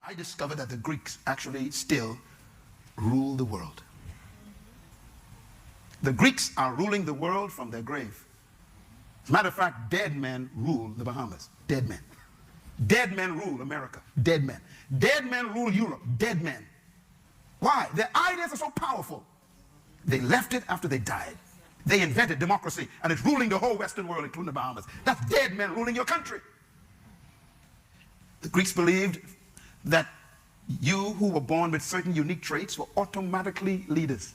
I discovered that the Greeks actually still rule the world. The Greeks are ruling the world from their grave. As a matter of fact, dead men rule the Bahamas. Dead men. Dead men rule America. Dead men. Dead men rule Europe. Dead men. Why? Their ideas are so powerful. They left it after they died. They invented democracy, and it's ruling the whole Western world, including the Bahamas. That's dead men ruling your country. The Greeks believed that you who were born with certain unique traits were automatically leaders.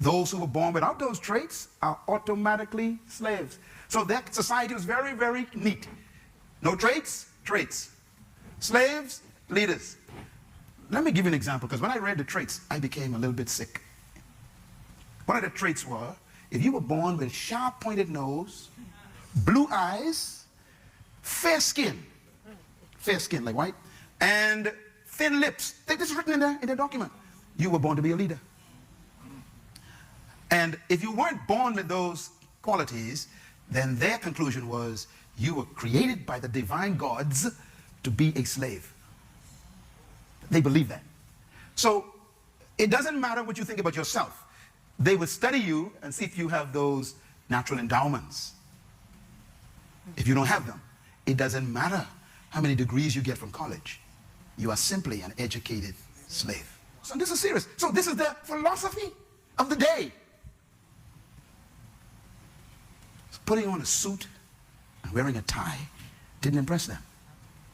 Those who were born without those traits are automatically slaves. So that society was very, very neat. No traits, traits. Slaves, leaders. Let me give you an example, because when I read the traits, I became a little bit sick. One of the traits were, if you were born with sharp-pointed nose, blue eyes, fair skin like white, and thin lips. This is written in the document. You were born to be a leader. And if you weren't born with those qualities, then their conclusion was you were created by the divine gods to be a slave. They believe that. So it doesn't matter what you think about yourself. They would study you and see if you have those natural endowments. If you don't have them, it doesn't matter how many degrees you get from college. You are simply an educated slave. So this is serious. So this is the philosophy of the day. Putting on a suit and wearing a tie didn't impress them.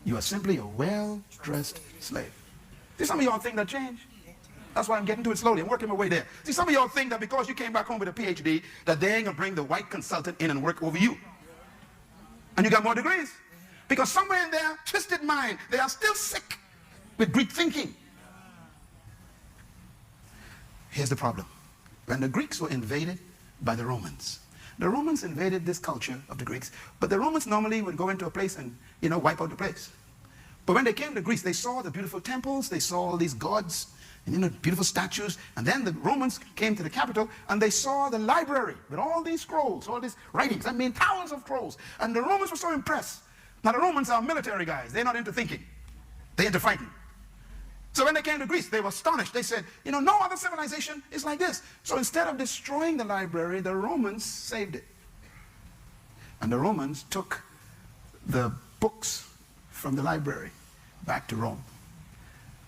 You are simply a well-dressed slave. See, some of y'all think that changed. That's why I'm getting to it slowly. I'm working my way there. See, some of y'all think that because you came back home with a PhD, that they ain't gonna bring the white consultant in and work over you. And you got more degrees. Because somewhere in their twisted mind, they are still sick with Greek thinking. Here's the problem. When the Greeks were invaded by the Romans invaded this culture of the Greeks, but the Romans normally would go into a place and, wipe out the place. But when they came to Greece, they saw the beautiful temples, they saw all these gods, and beautiful statues, and then the Romans came to the capital, and they saw the library with all these scrolls, all these writings, thousands of scrolls, and the Romans were so impressed. Now the Romans are military guys, they're not into thinking, they're into fighting. So when they came to Greece, they were astonished. They said, no other civilization is like this. So instead of destroying the library, the Romans saved it. And the Romans took the books from the library back to Rome.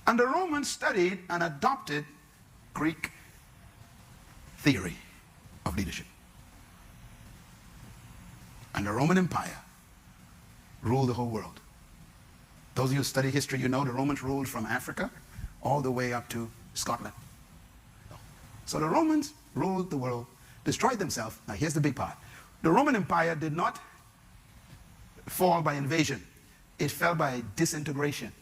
And the Romans studied and adopted Greek theory of leadership. And the Roman Empire ruled the whole world. Those of you who study history, the Romans ruled from Africa all the way up to Scotland. So the Romans ruled the world, destroyed themselves. Now here's the big part. The Roman Empire did not fall by invasion. It fell by disintegration.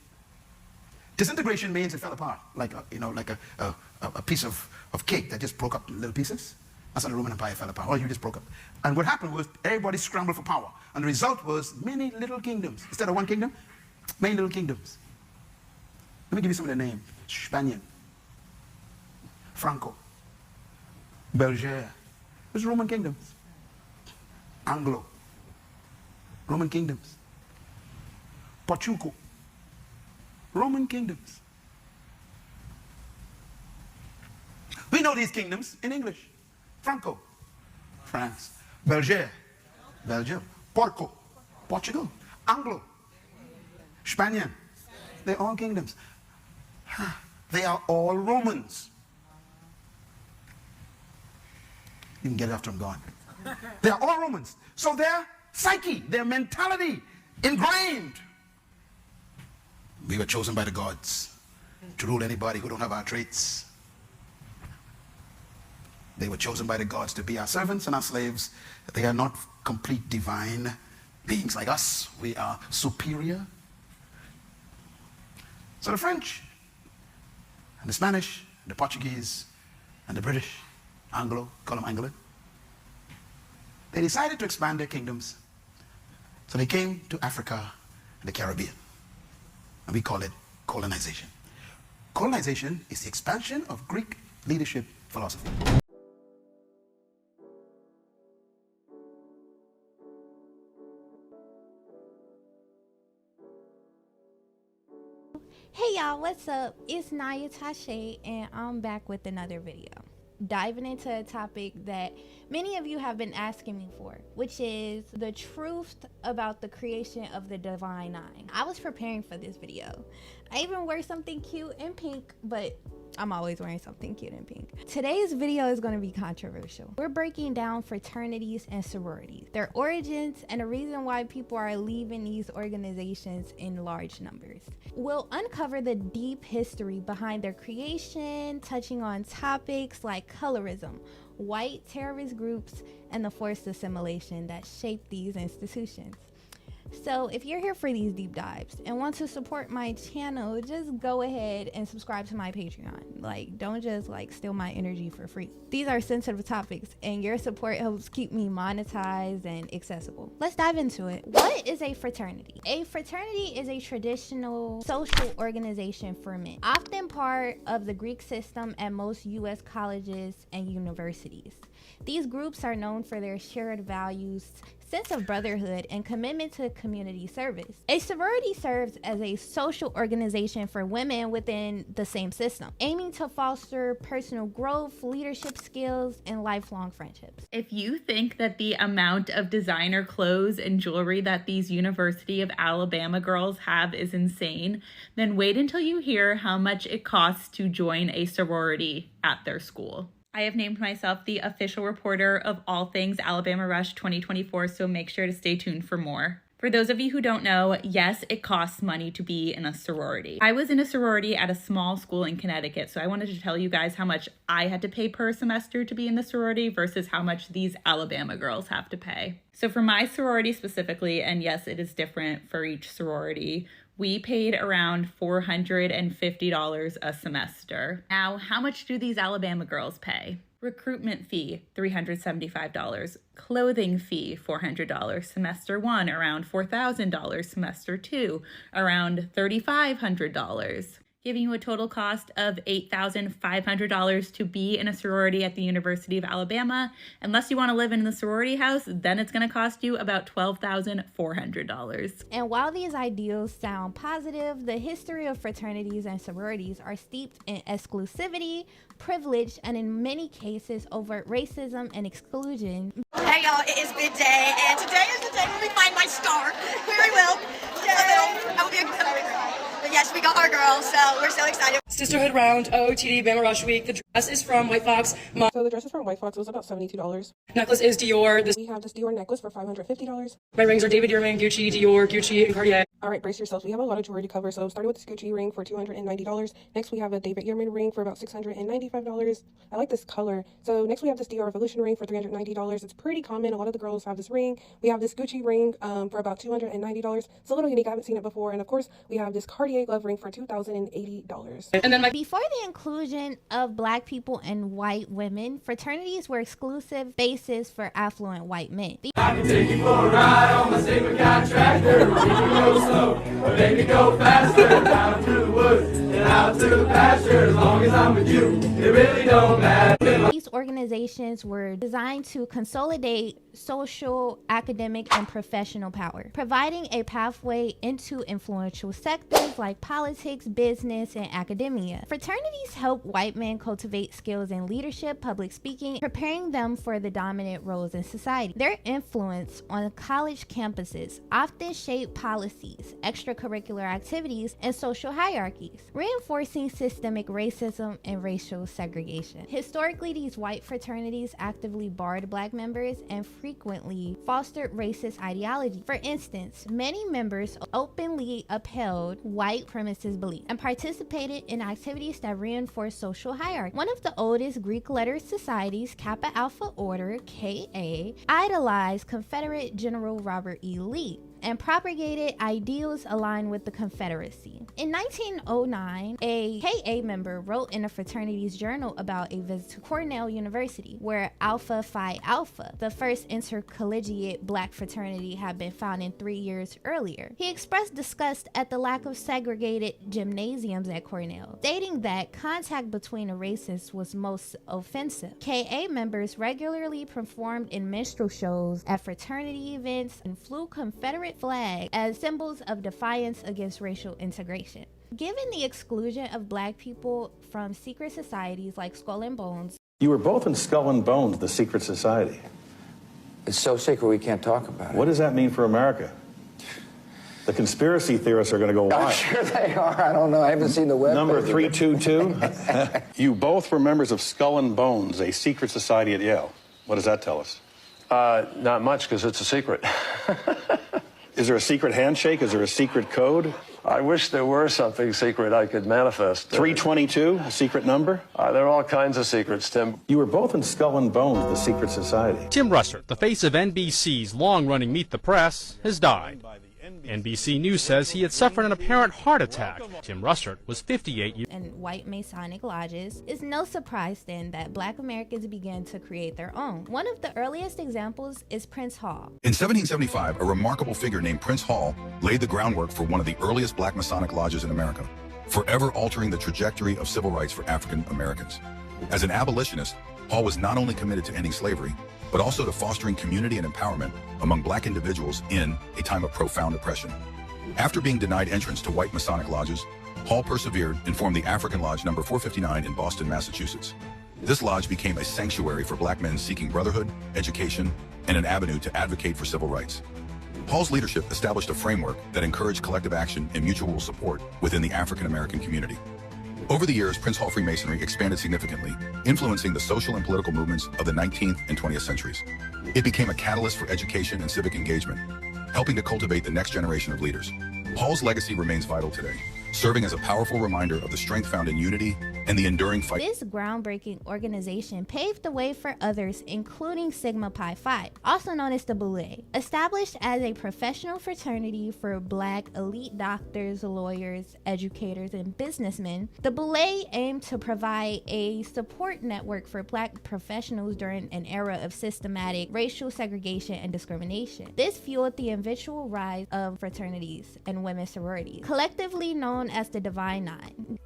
Disintegration means it fell apart, like a piece of cake that just broke up in little pieces. That's how the Roman Empire fell apart. Or you just broke up. And what happened was everybody scrambled for power. And the result was many little kingdoms. Instead of one kingdom, many little kingdoms. Let me give you some of their names. Spaniard, Franco, Belgier. Those Roman kingdoms. Anglo, Roman kingdoms. Portugal, Roman kingdoms. We know these kingdoms in English. Franco, France. Belgier, Belgium. Porco, Portugal. Anglo, Spaniard. They're all kingdoms. They are all Romans. You can get it after I'm gone. They are all Romans. So their psyche, their mentality, ingrained. We were chosen by the gods to rule anybody who don't have our traits. They were chosen by the gods to be our servants and our slaves. They are not complete divine beings like us. We are superior. So the French and the Spanish, the Portuguese and the British, Anglo, call them Anglo, they decided to expand their kingdoms. So they came to Africa and the Caribbean. And we call it colonization. Colonization is the expansion of Greek leadership philosophy. Hey y'all, what's up? It's Naya Tashe, and I'm back with another video. Diving into a topic that many of you have been asking me for, which is the truth about the creation of the Divine Nine. I was preparing for this video. I even wear something cute in pink, but I'm always wearing something cute in pink. Today's video is going to be controversial. We're breaking down fraternities and sororities, their origins, and the reason why people are leaving these organizations in large numbers. We'll uncover the deep history behind their creation, touching on topics like colorism, white terrorist groups, and the forced assimilation that shaped these institutions. So if you're here for these deep dives and want to support my channel, just go ahead and subscribe to my Patreon. Like, don't just steal my energy for free. These are sensitive topics and your support helps keep me monetized and accessible. Let's dive into it. What is a fraternity? A fraternity is a traditional social organization for men, often part of the Greek system at most US colleges and universities. These groups are known for their shared values, sense of brotherhood, and commitment to community service. A sorority serves as a social organization for women within the same system, aiming to foster personal growth, leadership skills, and lifelong friendships. If you think that the amount of designer clothes and jewelry that these University of Alabama girls have is insane, then wait until you hear how much it costs to join a sorority at their school. I have named myself the official reporter of all things Alabama Rush 2024, so make sure to stay tuned for more. For those of you who don't know, yes, it costs money to be in a sorority. I was in a sorority at a small school in Connecticut, so I wanted to tell you guys how much I had to pay per semester to be in the sorority versus how much these Alabama girls have to pay. So for my sorority specifically, and yes, it is different for each sorority, we paid around $450 a semester. Now, how much do these Alabama girls pay? Recruitment fee, $375. Clothing fee, $400. Semester 1, around $4,000. Semester 2, around $3,500. Giving you a total cost of $8,500 to be in a sorority at the University of Alabama. Unless you want to live in the sorority house, then it's going to cost you about $12,400. And while these ideals sound positive, the history of fraternities and sororities are steeped in exclusivity, privilege, and in many cases, overt racism and exclusion. Hey y'all, it is bid day, and today is the day when we find my star. Verywell. I will be a girl. But yes, we got our girl, so we're so excited. Sisterhood round, OTD, Bama Rush Week. The dress is from White Fox. So the dress is from White Fox. It was about $72. Necklace is Dior. We have this Dior necklace for $550. My rings are David Earring, Gucci, Dior, Gucci, and Cartier. All right, brace yourselves. We have a lot of jewelry to cover. So starting with this Gucci ring for $290. Next, we have a David Earring ring for about $695. I like this color. So next, we have this Dior Revolution ring for $390. It's pretty common. A lot of the girls have this ring. We have this Gucci ring for about $290. It's a little unique. I haven't seen it before. And of course, we have this Cartier glove ring for $2,080. And then Before the inclusion of Black people and white women, fraternities were exclusive spaces for affluent white men. I can take you for a ride on my Sigma guy tractor. We can go slow, but baby go faster. Down through the woods and out to the pasture. As long as I'm with you, it really don't matter. These organizations were designed to consolidate social, academic, and professional power, providing a pathway into influential sectors like politics, business, and academia. Fraternities help white men cultivate skills in leadership, public speaking, preparing them for the dominant roles in society. Their influence on college campuses often shape policies, extracurricular activities, and social hierarchies, reinforcing systemic racism and racial segregation. Historically, these white fraternities actively barred Black members and frequently fostered racist ideology. For instance, many members openly upheld white supremacist beliefs and participated in activities that reinforced social hierarchy. One of the oldest Greek letter societies, Kappa Alpha Order, KA, idolized Confederate General Robert E. Lee and propagated ideals aligned with the Confederacy. In 1909, a KA member wrote in a fraternity's journal about a visit to Cornell University, where Alpha Phi Alpha, the first intercollegiate Black fraternity, had been founded 3 years earlier. He expressed disgust at the lack of segregated gymnasiums at Cornell, stating that contact between the races was most offensive. KA members regularly performed in minstrel shows at fraternity events and flew Confederate flags as symbols of defiance against racial integration. Given the exclusion of black people from secret societies like Skull and Bones, You were both in Skull and Bones, the secret society. It's so secret we can't talk about it. What does that mean for America? The conspiracy theorists are going to go I'm wild. sure they are. I don't know. I haven't seen the web. Number 322. You both were members of Skull and Bones, a secret society at Yale. What does that tell us? Not much, because it's a secret. Is there a secret handshake? Is there a secret code? I wish there were something secret I could manifest. 322, a secret number? There are all kinds of secrets, Tim. You were both in Skull and Bones, the secret society. Tim Russert, the face of NBC's long-running Meet the Press, has died. NBC News says he had suffered an apparent heart attack. Tim Russert was 58 years and white Masonic lodges. It's no surprise then that black Americans began to create their own. One of the earliest examples is Prince Hall. In 1775, a remarkable figure named Prince Hall laid the groundwork for one of the earliest black Masonic lodges in America, forever altering the trajectory of civil rights for African Americans. As an abolitionist, Hall was not only committed to ending slavery, but also to fostering community and empowerment among black individuals in a time of profound oppression. After being denied entrance to white Masonic lodges, Hall persevered and formed the African Lodge number 459 in Boston, Massachusetts. This lodge became a sanctuary for black men seeking brotherhood, education, and an avenue to advocate for civil rights. Hall's leadership established a framework that encouraged collective action and mutual support within the African American community. Over the years, Prince Hall Freemasonry expanded significantly, influencing the social and political movements of the 19th and 20th centuries. It became a catalyst for education and civic engagement, helping to cultivate the next generation of leaders. Hall's legacy remains vital today, serving as a powerful reminder of the strength found in unity and the enduring fight. This groundbreaking organization paved the way for others, including Sigma Pi Phi, also known as the Boule. Established as a professional fraternity for black elite doctors, lawyers, educators, and businessmen, the Boule aimed to provide a support network for black professionals during an era of systematic racial segregation and discrimination. This fueled the eventual rise of fraternities and women's sororities, collectively known as the Divine Nine.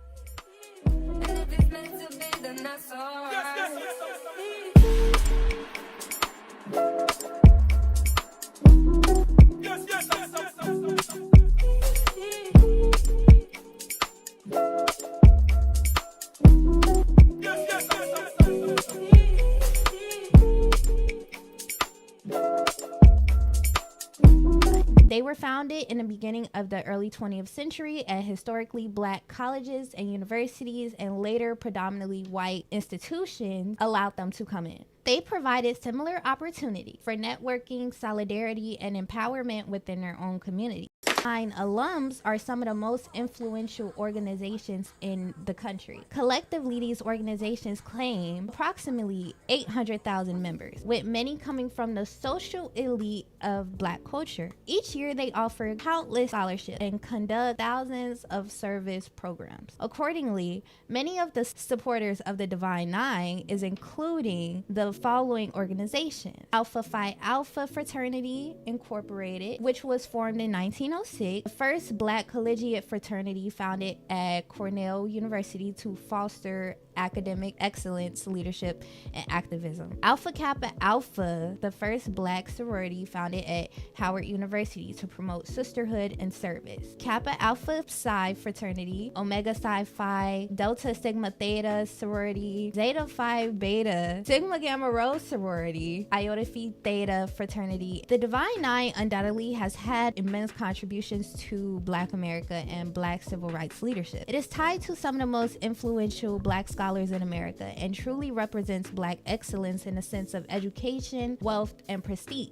They were founded in the beginning of the early 20th century at historically black colleges and universities, and later predominantly white institutions allowed them to come in. They provided similar opportunity for networking, solidarity, and empowerment within their own community. Nine alums are some of the most influential organizations in the country. Collectively, these organizations claim approximately 800,000 members, with many coming from the social elite of black culture. Each year, they offer countless scholarships and conduct thousands of service programs. Accordingly, many of the supporters of the Divine Nine is including the following organizations: Alpha Phi Alpha Fraternity Incorporated, which was formed in 1906. The first black collegiate fraternity founded at Cornell University to foster academic excellence, leadership, and activism. Alpha Kappa Alpha, the first black sorority founded at Howard University to promote sisterhood and service. Kappa Alpha Psi Fraternity, Omega Psi Phi, Delta Sigma Theta Sorority, Zeta Phi Beta, Sigma Gamma Rho Sorority, Iota Phi Theta Fraternity. The Divine Nine undoubtedly has had immense contributions to Black America and Black civil rights leadership. It is tied to some of the most influential Black scholars in America and truly represents Black excellence in the sense of education, wealth, and prestige.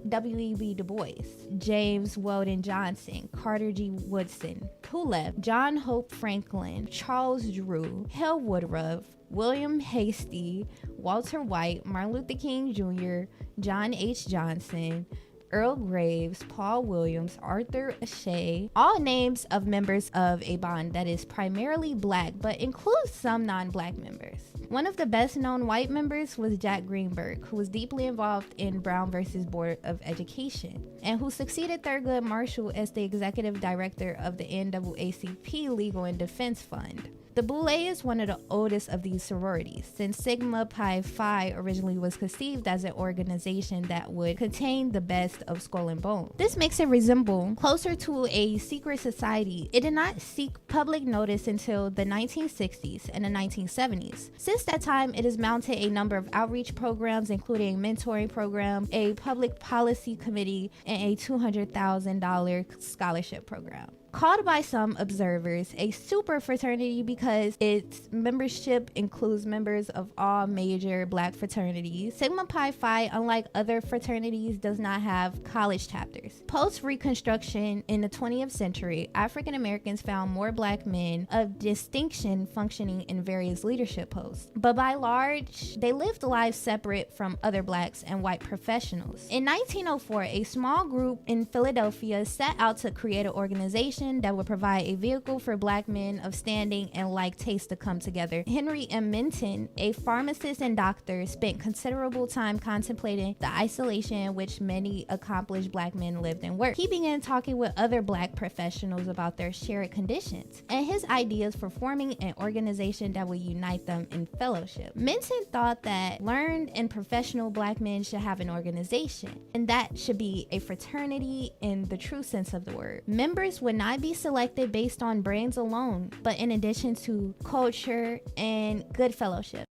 W.E.B. Du Bois, James Weldon Johnson, Carter G. Woodson, Pulef, John Hope Franklin, Charles Drew, Hale Woodruff, William Hastie, Walter White, Martin Luther King Jr., John H. Johnson, Earl Graves, Paul Williams, Arthur Ashe, all names of members of a bond that is primarily Black but includes some non-Black members. One of the best known white members was Jack Greenberg, who was deeply involved in Brown versus Board of Education, and who succeeded Thurgood Marshall as the executive director of the NAACP Legal and Defense Fund. The Boule is one of the oldest of these sororities, since Sigma Pi Phi originally was conceived as an organization that would contain the best of Skull and Bone. This makes it resemble closer to a secret society. It did not seek public notice until the 1960s and the 1970s. Since that time, it has mounted a number of outreach programs, including a mentoring program, a public policy committee, and a $200,000 scholarship program. Called by some observers a super fraternity because its membership includes members of all major black fraternities, Sigma Pi Phi, unlike other fraternities, does not have college chapters. Post-Reconstruction in the 20th century, African Americans found more black men of distinction functioning in various leadership posts, but by large, they lived lives separate from other blacks and white professionals. In 1904, a small group in Philadelphia set out to create an organization that would provide a vehicle for black men of standing and like taste to come together. Henry M. Minton, a pharmacist and doctor, spent considerable time contemplating the isolation in which many accomplished black men lived and worked. He began talking with other black professionals about their shared conditions and his ideas for forming an organization that would unite them in fellowship. Minton thought that learned and professional black men should have an organization, and that should be a fraternity in the true sense of the word. Members would not be selected based on brains alone, but in addition to culture and good fellowship.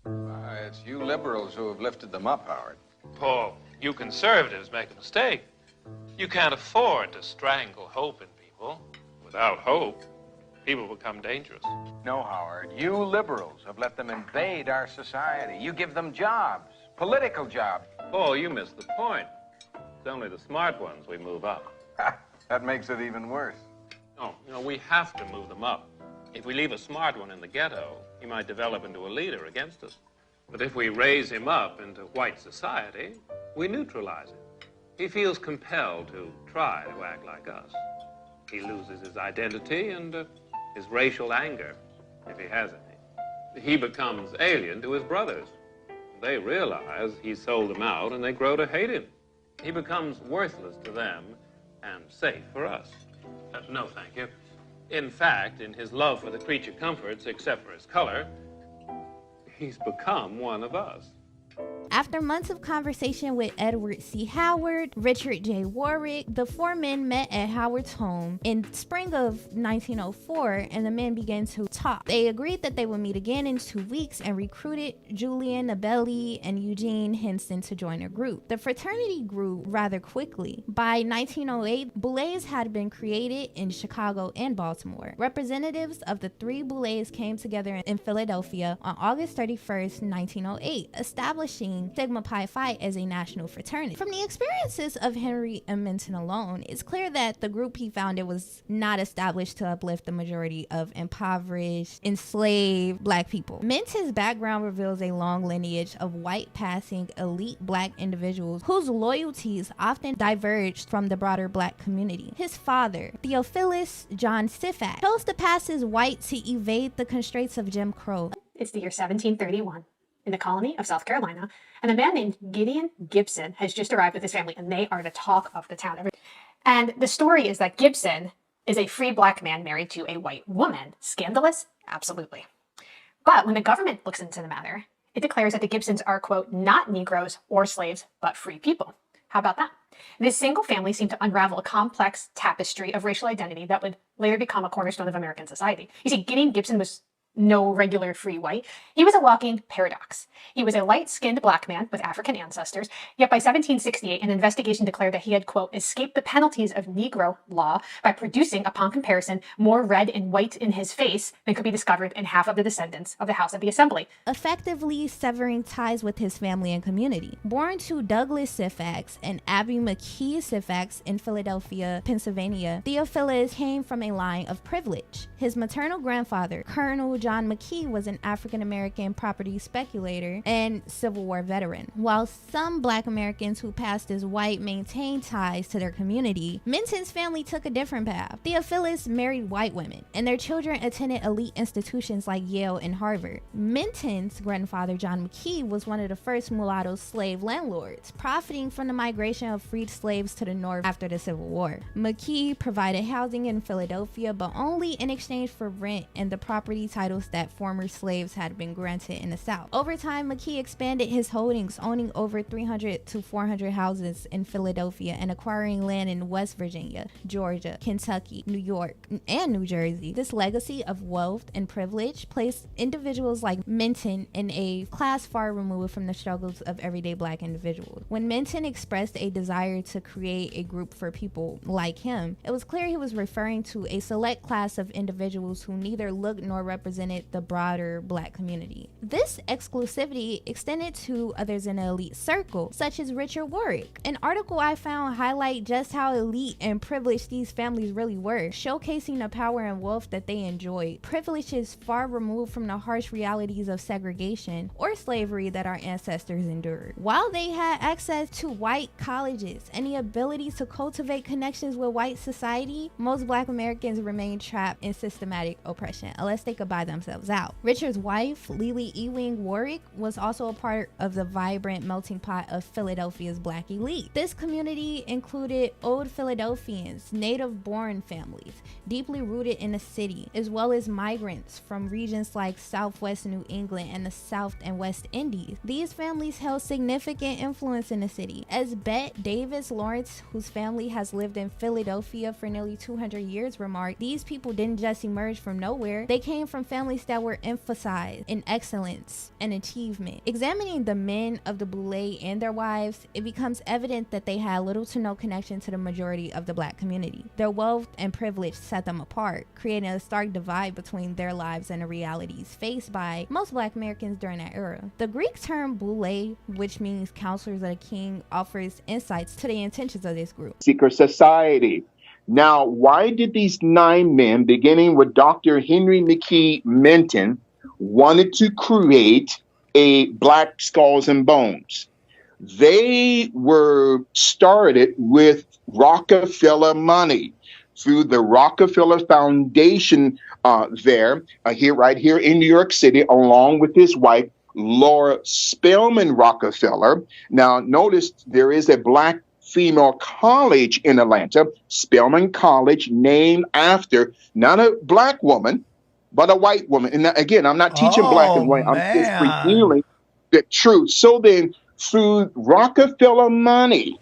It's you liberals who have lifted them up, Howard. Paul, you conservatives make a mistake. You can't afford to strangle hope in people. Without hope, people become dangerous. No, Howard, you liberals have let them invade our society. You give them jobs, political jobs. Paul, you missed the point. It's only the smart ones we move up. That makes it even worse. No, we have to move them up. If we leave a smart one in the ghetto, he might develop into a leader against us. But if we raise him up into white society, we neutralize him. He feels compelled to try to act like us. He loses his identity and his racial anger, if he has any. He becomes alien to his brothers. They realize he sold them out and they grow to hate him. He becomes worthless to them and safe for us. No, thank you. In fact, in his love for the creature comforts, except for his color, he's become one of us. After months of conversation with Edward C. Howard, Richard J. Warwick, the four men met at Howard's home in spring of 1904, and the men began to talk. They agreed that they would meet again in 2 weeks and recruited Julian Nabelli and Eugene Henson to join their group. The fraternity grew rather quickly. By 1908, Boulets had been created in Chicago and Baltimore. Representatives of the three Boulets came together in Philadelphia on August 31st, 1908, establishing Sigma Pi Phi as a national fraternity. From the experiences of Henry M. Minton alone, it's clear that the group he founded was not established to uplift the majority of impoverished, enslaved black people. Minton's background reveals a long lineage of white-passing elite black individuals whose loyalties often diverged from the broader black community. His father, Theophilus John Siffack, chose to pass as white to evade the constraints of Jim Crow. It's the year 1731. In the colony of South Carolina, and a man named Gideon Gibson has just arrived with his family, and they are the talk of the town. And the story is that Gibson is a free black man married to a white woman. Scandalous? Absolutely. But when the government looks into the matter, it declares that the Gibsons are, quote, not Negroes or slaves, but free people. How about that? This single family seemed to unravel a complex tapestry of racial identity that would later become a cornerstone of American society. You see, Gideon Gibson was no regular free white. He was a walking paradox. He was a light-skinned black man with African ancestors, yet by 1768, an investigation declared that he had, quote, escaped the penalties of Negro law by producing, upon comparison, more red and white in his face than could be discovered in half of the descendants of the House of the Assembly, effectively severing ties with his family and community. Born to Douglas Siffax and Abby McKee Siffax in Philadelphia, Pennsylvania, Theophilus came from a line of privilege. His maternal grandfather, Colonel John McKee was an African-American property speculator and Civil War veteran. While some Black Americans who passed as white maintained ties to their community, Minton's family took a different path. Theophilus married white women, and their children attended elite institutions like Yale and Harvard. Minton's grandfather, John McKee, was one of the first mulatto slave landlords, profiting from the migration of freed slaves to the North after the Civil War. McKee provided housing in Philadelphia, but only in exchange for rent and the property titles that former slaves had been granted in the South. Over time, McKee expanded his holdings, owning over 300 to 400 houses in Philadelphia and acquiring land in West Virginia, Georgia, Kentucky, New York, and New Jersey. This legacy of wealth and privilege placed individuals like Minton in a class far removed from the struggles of everyday Black individuals. When Minton expressed a desire to create a group for people like him, it was clear he was referring to a select class of individuals who neither looked nor represented the broader Black community. This exclusivity extended to others in the elite circle, such as Richard Warwick. An article I found highlight just how elite and privileged these families really were, showcasing the power and wealth that they enjoyed. Privileges far removed from the harsh realities of segregation or slavery that our ancestors endured. While they had access to white colleges and the ability to cultivate connections with white society, most Black Americans remained trapped in systematic oppression unless they could buy themselves out. Richard's wife, Lily Ewing Warwick, was also a part of the vibrant melting pot of Philadelphia's Black elite. This community included old Philadelphians, native-born families, deeply rooted in the city, as well as migrants from regions like Southwest New England and the South and West Indies. These families held significant influence in the city. As Bette Davis Lawrence, whose family has lived in Philadelphia for nearly 200 years, remarked, these people didn't just emerge from nowhere. They came from families that were emphasized in excellence and achievement. Examining the men of the Boule and their wives, it becomes evident that they had little to no connection to the majority of the Black community. Their wealth and privilege set them apart, creating a stark divide between their lives and the realities faced by most Black Americans during that era. The Greek term boule, which means counselors of the king, offers insights to the intentions of this group. Secret society. Now, why did these 9 men, beginning with Dr. Henry McKee Minton, wanted to create a Black Skulls and Bones? They were started with Rockefeller money through the Rockefeller Foundation right here in New York City, along with his wife, Laura Spelman Rockefeller. Now, notice there is a Black female college in Atlanta, Spelman College, named after not a Black woman, but a white woman. And again, I'm not teaching Black and white. I'm just revealing the truth. So then, through Rockefeller money,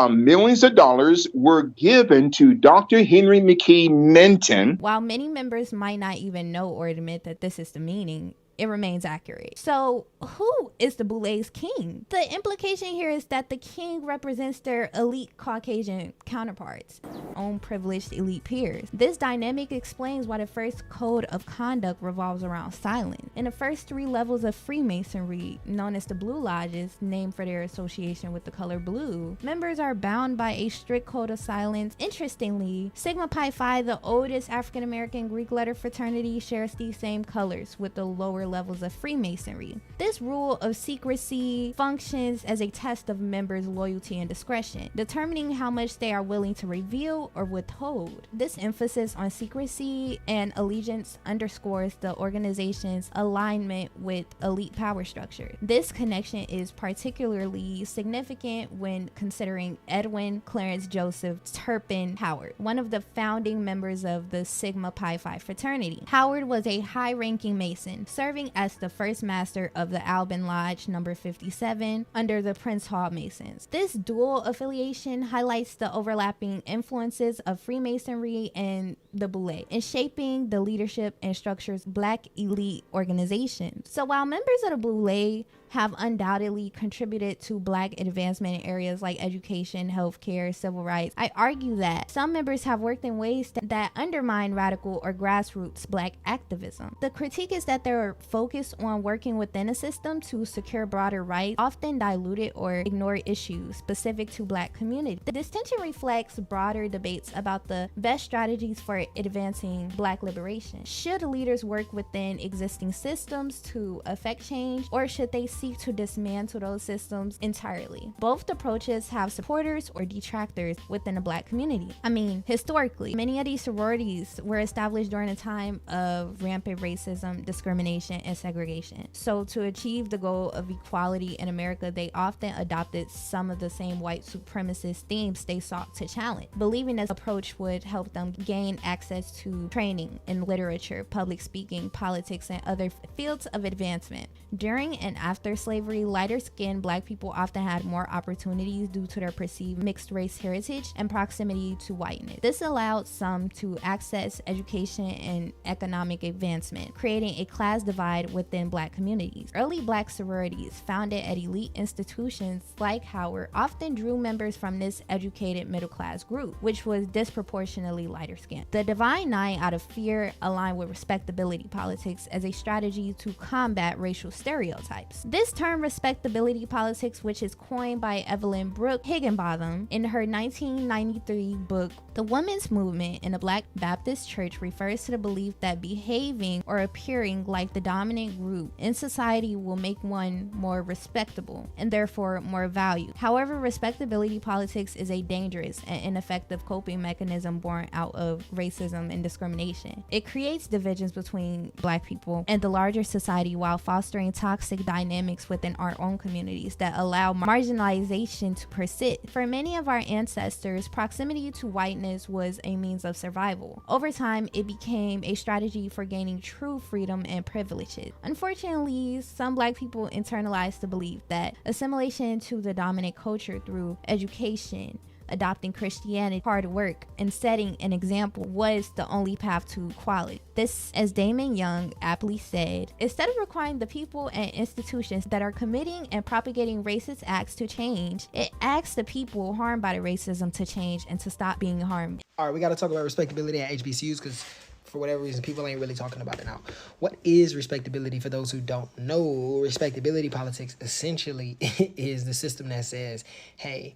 millions of dollars were given to Dr. Henry McKee Minton. While many members might not even know or admit that this is the meaning, it remains accurate. So who is the Boule's king? The implication here is that the king represents their elite Caucasian counterparts, own privileged elite peers. This dynamic explains why the first code of conduct revolves around silence. In the first 3 levels of Freemasonry, known as the Blue Lodges, named for their association with the color blue, members are bound by a strict code of silence. Interestingly, Sigma Pi Phi, the oldest African-American Greek letter fraternity, shares these same colors with the lower levels of Freemasonry. This rule of secrecy functions as a test of members' loyalty and discretion, determining how much they are willing to reveal or withhold. This emphasis on secrecy and allegiance underscores the organization's alignment with elite power structure. This connection is particularly significant when considering Edwin Clarence Joseph Turpin Howard, one of the founding members of the Sigma Pi Phi fraternity. Howard was a high-ranking Mason, serving as the first master of the Alban Lodge number 57 under the Prince Hall Masons. This dual affiliation highlights the overlapping influences of Freemasonry and the Boule in shaping the leadership and structures Black elite organizations. So while members of the Boule have undoubtedly contributed to Black advancement in areas like education, healthcare, civil rights, I argue that some members have worked in ways that undermine radical or grassroots Black activism. The critique is that their focus on working within a system to secure broader rights often diluted or ignored issues specific to Black community. This tension reflects broader debates about the best strategies for advancing Black liberation. Should leaders work within existing systems to affect change, or should they seek to dismantle those systems entirely? Both approaches have supporters or detractors within the Black community. I mean, historically, many of these sororities were established during a time of rampant racism, discrimination, and segregation. So to achieve the goal of equality in America, they often adopted some of the same white supremacist themes they sought to challenge, believing this approach would help them gain access to training in literature, public speaking, politics, and other fields of advancement. During and after slavery, lighter-skinned Black people often had more opportunities due to their perceived mixed-race heritage and proximity to whiteness. This allowed some to access education and economic advancement, creating a class divide within Black communities. Early Black sororities, founded at elite institutions like Howard, often drew members from this educated middle-class group, which was disproportionately lighter-skinned. The Divine Nine, out of fear, aligned with respectability politics as a strategy to combat racial stereotypes. This term, respectability politics, which is coined by Evelyn Brooke Higginbotham in her 1993 book, The Women's Movement in the Black Baptist Church, refers to the belief that behaving or appearing like the dominant group in society will make one more respectable and therefore more valued. However, respectability politics is a dangerous and ineffective coping mechanism born out of racism and discrimination. It creates divisions between Black people and the larger society while fostering toxic dynamics within our own communities that allow marginalization to persist. For many of our ancestors, proximity to whiteness was a means of survival. Over time, it became a strategy for gaining true freedom and privileges. Unfortunately, some Black people internalized the belief that assimilation to the dominant culture through education, adopting Christianity, hard work, and setting an example was the only path to equality. This, as Damon Young aptly said, instead of requiring the people and institutions that are committing and propagating racist acts to change, it asks the people harmed by the racism to change and to stop being harmed. All right, we got to talk about respectability at HBCUs because for whatever reason, people ain't really talking about it now. What is respectability for those who don't know? Respectability politics essentially is the system that says, hey,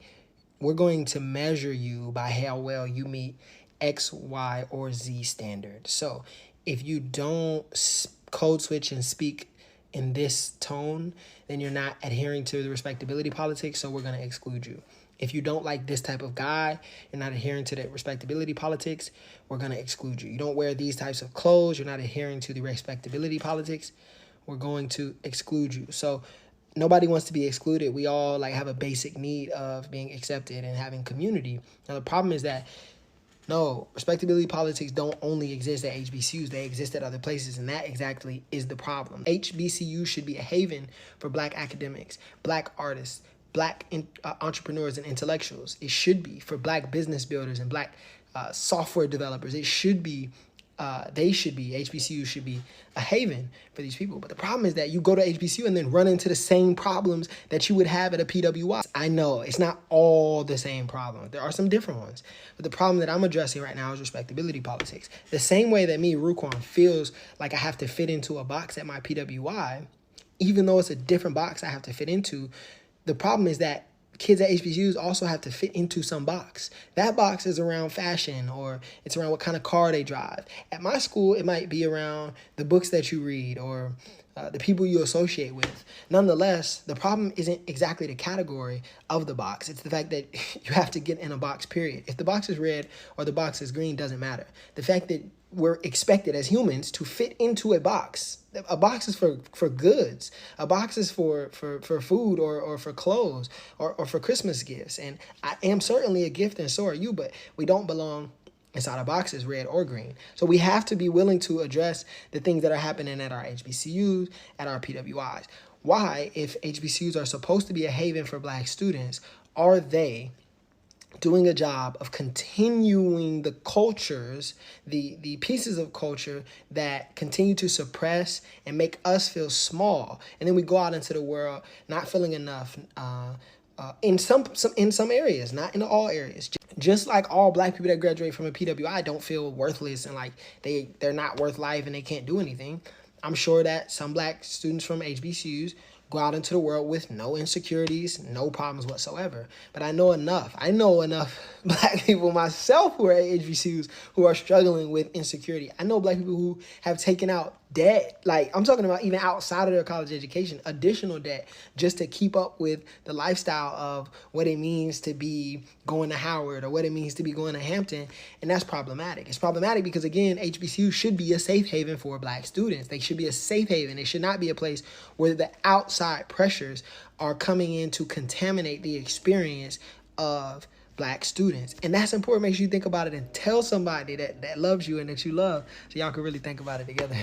we're going to measure you by how well you meet X, Y, or Z standard. So if you don't code switch and speak in this tone, then you're not adhering to the respectability politics, so we're going to exclude you. If you don't like this type of guy, you're not adhering to the respectability politics, we're going to exclude you. You don't wear these types of clothes, you're not adhering to the respectability politics, we're going to exclude you. So nobody wants to be excluded. We all have a basic need of being accepted and having community. Now, the problem is that, no, respectability politics don't only exist at HBCUs. They exist at other places, and that exactly is the problem. HBCU should be a haven for Black academics, Black artists, Black entrepreneurs and intellectuals. It should be for Black business builders and Black software developers. It should be, HBCU should be a haven for these people. But the problem is that you go to HBCU and then run into the same problems that you would have at a PWI. I know it's not all the same problem. There are some different ones. But the problem that I'm addressing right now is respectability politics. The same way that me, Ruquan, feels like I have to fit into a box at my PWI, even though it's a different box I have to fit into, the problem is that kids at HBCUs also have to fit into some box. That box is around fashion, or it's around what kind of car they drive. At my school, it might be around the books that you read or the people you associate with. Nonetheless, the problem isn't exactly the category of the box. It's the fact that you have to get in a box, period. If the box is red or the box is green doesn't matter. The fact that we're expected as humans to fit into a box. A box is for goods. A box is for food or for clothes or for Christmas gifts. And I am certainly a gift, and so are you, but we don't belong inside of boxes, red or green. So we have to be willing to address the things that are happening at our HBCUs, at our PWIs. Why, if HBCUs are supposed to be a haven for Black students, are they doing a job of continuing the cultures, the pieces of culture that continue to suppress and make us feel small? And then we go out into the world not feeling enough in some areas, not in all areas. Just like all Black people that graduate from a PWI don't feel worthless and like they're not worth life and they can't do anything. I'm sure that some black students from HBCUs go out into the world with no insecurities, no problems whatsoever. But I know enough black people myself who are at HBCUs who are struggling with insecurity. I know black people who have taken out debt, like I'm talking about even outside of their college education, additional debt, just to keep up with the lifestyle of what it means to be going to Howard or what it means to be going to Hampton. And that's problematic. It's problematic because, again, HBCU should be a safe haven for black students. They should be a safe haven. It should not be a place where the outside pressures are coming in to contaminate the experience of black students. And that's important. Make sure you think about it and tell somebody that loves you and that you love, so y'all can really think about it together.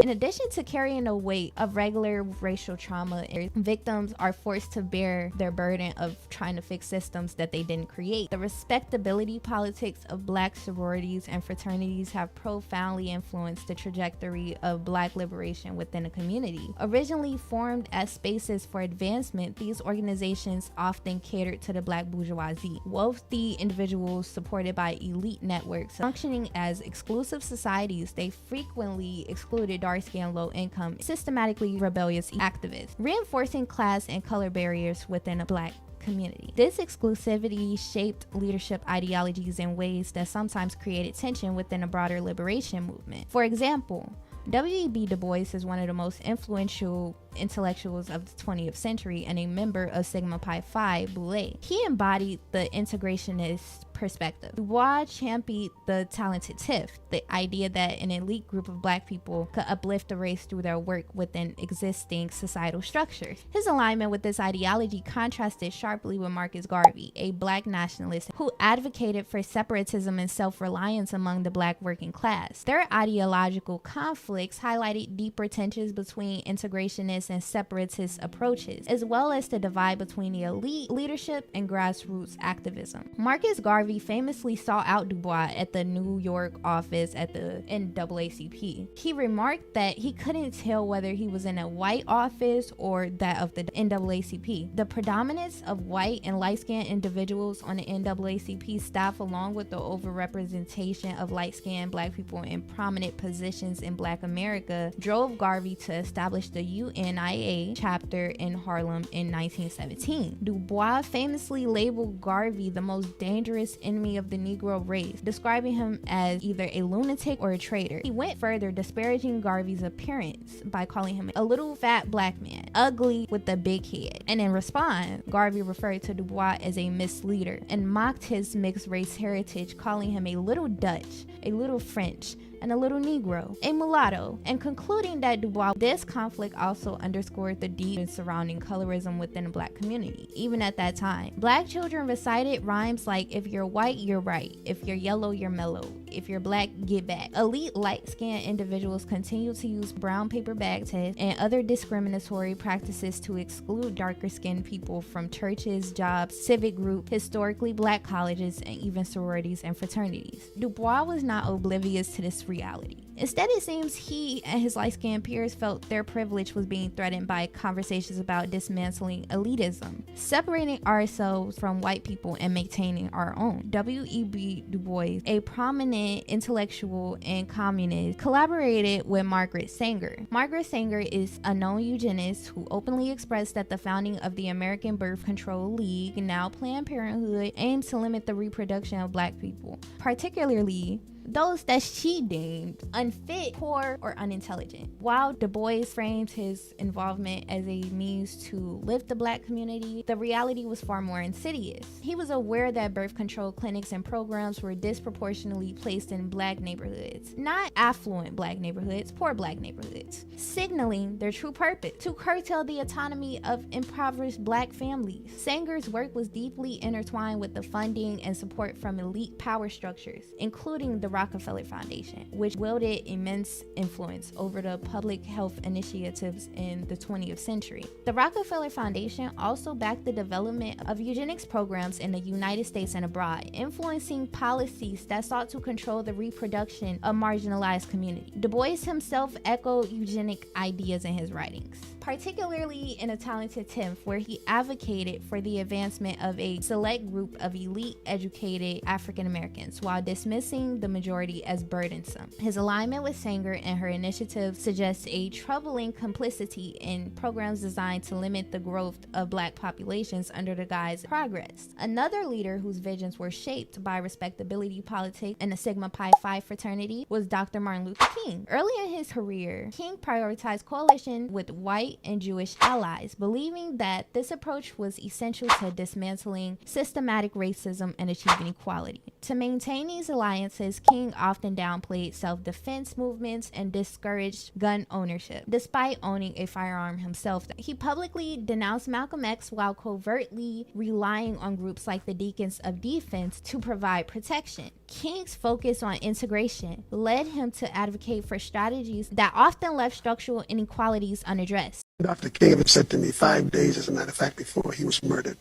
In addition to carrying the weight of regular racial trauma, victims are forced to bear their burden of trying to fix systems that they didn't create. The respectability politics of black sororities and fraternities have profoundly influenced the trajectory of black liberation within a community. Originally formed as spaces for advancement, these organizations often catered to the black bourgeoisie, wealthy individuals supported by elite networks. Functioning as exclusive societies, they frequently excluded dark-skinned, low-income, systematically rebellious activists, reinforcing class and color barriers within a black community. This exclusivity shaped leadership ideologies in ways that sometimes created tension within a broader liberation movement. For example, W.E.B. Du Bois is one of the most influential intellectuals of the 20th century and a member of Sigma Pi Phi Boule. He embodied the integrationist perspective. Du Bois championed the talented TIF, the idea that an elite group of black people could uplift the race through their work within existing societal structures. His alignment with this ideology contrasted sharply with Marcus Garvey, a black nationalist who advocated for separatism and self-reliance among the black working class. Their ideological conflicts highlighted deeper tensions between integrationist and separatist approaches, as well as the divide between the elite leadership and grassroots activism. Marcus Garvey famously sought out Du Bois at the New York office at the NAACP. He remarked that he couldn't tell whether he was in a white office or that of the NAACP. The predominance of white and light-skinned individuals on the NAACP staff, along with the overrepresentation of light-skinned black people in prominent positions in Black America, drove Garvey to establish the UNIA chapter in Harlem in 1917. Du Bois famously labeled Garvey the most dangerous enemy of the Negro race, describing him as either a lunatic or a traitor. He went further, disparaging Garvey's appearance by calling him a little fat black man, ugly with a big head. And in response, Garvey referred to Du Bois as a misleader and mocked his mixed race heritage, calling him a little Dutch, a little French, and a little Negro, a mulatto, and concluding that Du Bois, this conflict also underscored the deep surrounding colorism within the black community. Even at that time, black children recited rhymes like, if you're white, you're right. If you're yellow, you're mellow. If you're black, get back. Elite light-skinned individuals continue to use brown paper bag tests and other discriminatory practices to exclude darker-skinned people from churches, jobs, civic groups, historically black colleges, and even sororities and fraternities. Du Bois was not oblivious to this reality. Instead, it seems he and his light-skinned peers felt their privilege was being threatened by conversations about dismantling elitism, separating ourselves from white people and maintaining our own. W.E.B. Du Bois, a prominent intellectual and communist, collaborated with Margaret Sanger. Margaret Sanger is a known eugenist who openly expressed that the founding of the American Birth Control League, now Planned Parenthood, aimed to limit the reproduction of black people, particularly those that she deemed unfit, poor, or unintelligent. While Du Bois framed his involvement as a means to lift the black community, the reality was far more insidious. He was aware that birth control clinics and programs were disproportionately placed in black neighborhoods, not affluent black neighborhoods, poor black neighborhoods, signaling their true purpose: to curtail the autonomy of impoverished black families. Sanger's work was deeply intertwined with the funding and support from elite power structures, including the Rockefeller Foundation, which wielded immense influence over the public health initiatives in the 20th century. The Rockefeller Foundation also backed the development of eugenics programs in the United States and abroad, influencing policies that sought to control the reproduction of marginalized communities. Du Bois himself echoed eugenic ideas in his writings, particularly in A Talented Tenth, where he advocated for the advancement of a select group of elite educated African Americans while dismissing the majority as burdensome. His alignment with Sanger and her initiative suggests a troubling complicity in programs designed to limit the growth of black populations under the guise of progress. Another leader whose visions were shaped by respectability politics and the Sigma Pi Phi fraternity was Dr. Martin Luther King. Early in his career, King prioritized coalition with white and Jewish allies, believing that this approach was essential to dismantling systematic racism and achieving equality. To maintain these alliances, King often downplayed self-defense movements and discouraged gun ownership, despite owning a firearm himself. He publicly denounced Malcolm X while covertly relying on groups like the Deacons of Defense to provide protection. King's focus on integration led him to advocate for strategies that often left structural inequalities unaddressed. Dr. King had said to me 5 days, as a matter of fact, before he was murdered,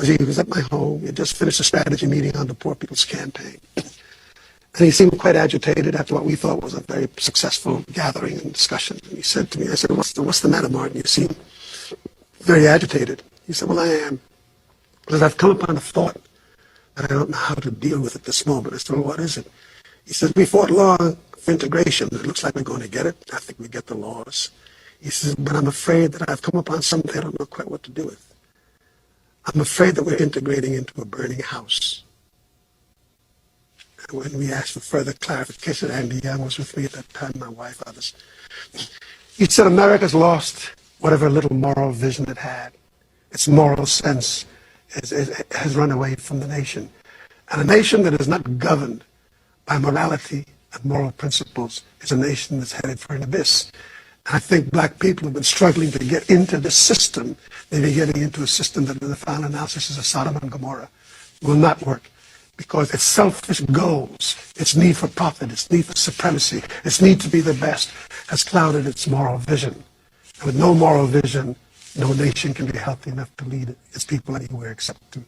he was at my home. He had just finished a strategy meeting on the Poor People's Campaign. And he seemed quite agitated after what we thought was a very successful gathering and discussion. And he said to me, I said, what's the matter, Martin? You seem very agitated. He said, well, I am. Because I've come upon a thought that I don't know how to deal with at this moment. I said, well, what is it? He says, we fought long for integration. It looks like we're going to get it. I think we get the laws. He says, but I'm afraid that I've come upon something I don't know quite what to do with. I'm afraid that we're integrating into a burning house. And when we asked for further clarification, Andy Young was with me at that time, my wife, others. He said, America's lost whatever little moral vision it had. Its moral sense has run away from the nation. And a nation that is not governed by morality and moral principles is a nation that's headed for an abyss. I think black people have been struggling to get into the system. They've been getting into a system that in the final analysis is a Sodom and Gomorrah. Will not work because its selfish goals, its need for profit, its need for supremacy, its need to be the best has clouded its moral vision. And with no moral vision, no nation can be healthy enough to lead its people anywhere except to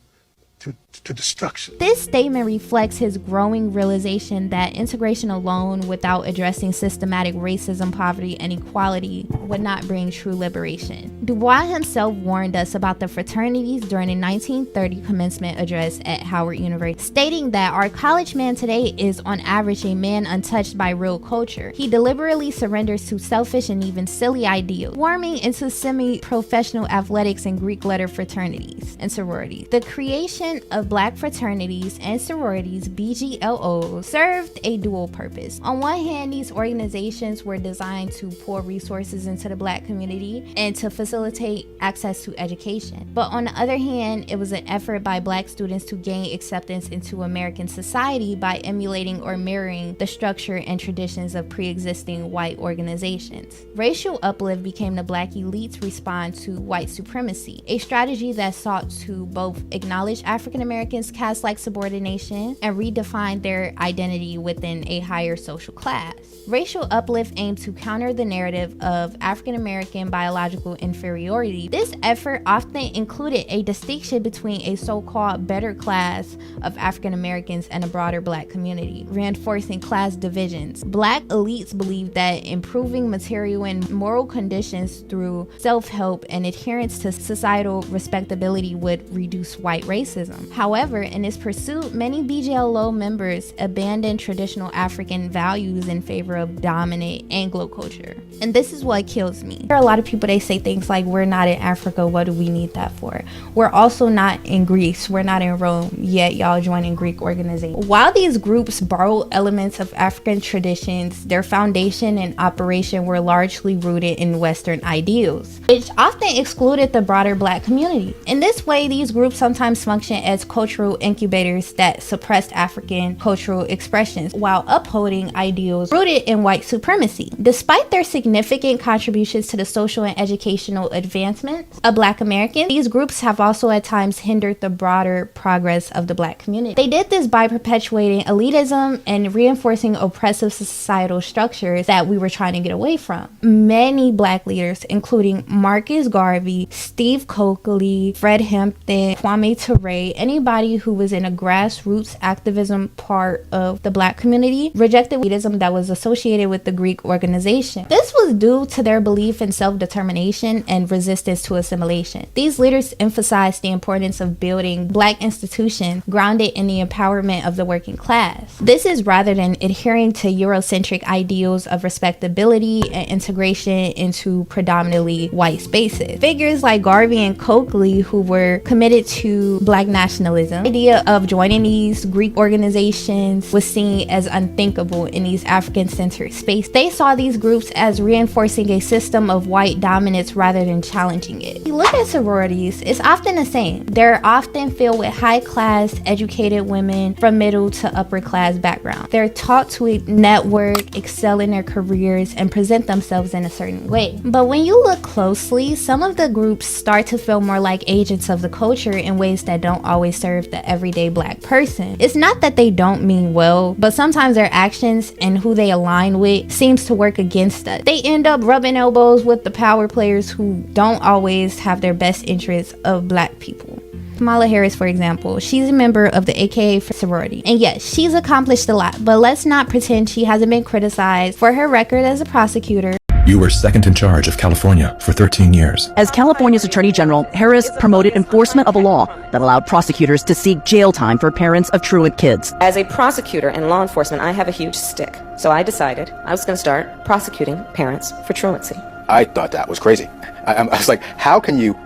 destruction. This statement reflects his growing realization that integration alone without addressing systematic racism, poverty, and equality would not bring true liberation. Du Bois himself warned us about the fraternities during a 1930 commencement address at Howard University, stating that our college man today is on average a man untouched by real culture. He deliberately surrenders to selfish and even silly ideals, warming into semi-professional athletics and Greek letter fraternities and sororities. The creation of black fraternities and sororities, BGLOs, served a dual purpose. On one hand, these organizations were designed to pour resources into the black community and to facilitate access to education. But on the other hand, it was an effort by black students to gain acceptance into American society by emulating or mirroring the structure and traditions of pre-existing white organizations. Racial uplift became the black elite's response to white supremacy, a strategy that sought to both acknowledge African Americans' caste-like subordination and redefine their identity within a higher social class. Racial uplift aimed to counter the narrative of African American biological inferiority. This effort often included a distinction between a so-called better class of African Americans and a broader black community, reinforcing class divisions. Black elites believed that improving material and moral conditions through self-help and adherence to societal respectability would reduce white racism. However, in this pursuit, many BGLO members abandoned traditional African values in favor of dominant Anglo culture. And this is what kills me. There are a lot of people, they say things like, we're not in Africa, what do we need that for? We're also not in Greece, we're not in Rome, yet y'all joining Greek organizations. While these groups borrowed elements of African traditions, their foundation and operation were largely rooted in Western ideals, which often excluded the broader black community. In this way, these groups sometimes function as cultural incubators that suppressed African cultural expressions while upholding ideals rooted in white supremacy. Despite their significant contributions to the social and educational advancements of black Americans, these groups have also at times hindered the broader progress of the black community. They did this by perpetuating elitism and reinforcing oppressive societal structures that we were trying to get away from. Many black leaders, including Marcus Garvey, Steve Coakley, Fred Hampton, Kwame Ture, way, anybody who was in a grassroots activism part of the Black community rejected elitism that was associated with the Greek organization. This was due to their belief in self-determination and resistance to assimilation. These leaders emphasized the importance of building Black institutions grounded in the empowerment of the working class. This is rather than adhering to Eurocentric ideals of respectability and integration into predominantly white spaces. Figures like Garvey and Coakley, who were committed to Black nationalism, the idea of joining these Greek organizations was seen as unthinkable in these African-centered spaces. They saw these groups as reinforcing a system of white dominance rather than challenging it. If you look at sororities, it's often the same. They're often filled with high-class, educated women from middle to upper-class backgrounds. They're taught to network, excel in their careers, and present themselves in a certain way. But when you look closely, some of the groups start to feel more like agents of the culture in ways that don't always serve the everyday Black person. It's not that they don't mean well, but sometimes their actions and who they align with seems to work against us. They end up rubbing elbows with the power players who don't always have their best interests of Black people. Kamala Harris, for example, she's a member of the AKA sorority. And yes, she's accomplished a lot, but let's not pretend she hasn't been criticized for her record as a prosecutor. You were second in charge of California for 13 years. As California's Attorney General, Harris promoted enforcement of a law that allowed prosecutors to seek jail time for parents of truant kids. As a prosecutor in law enforcement, I have a huge stick. So I decided I was going to start prosecuting parents for truancy. I thought that was crazy. I was like, how can you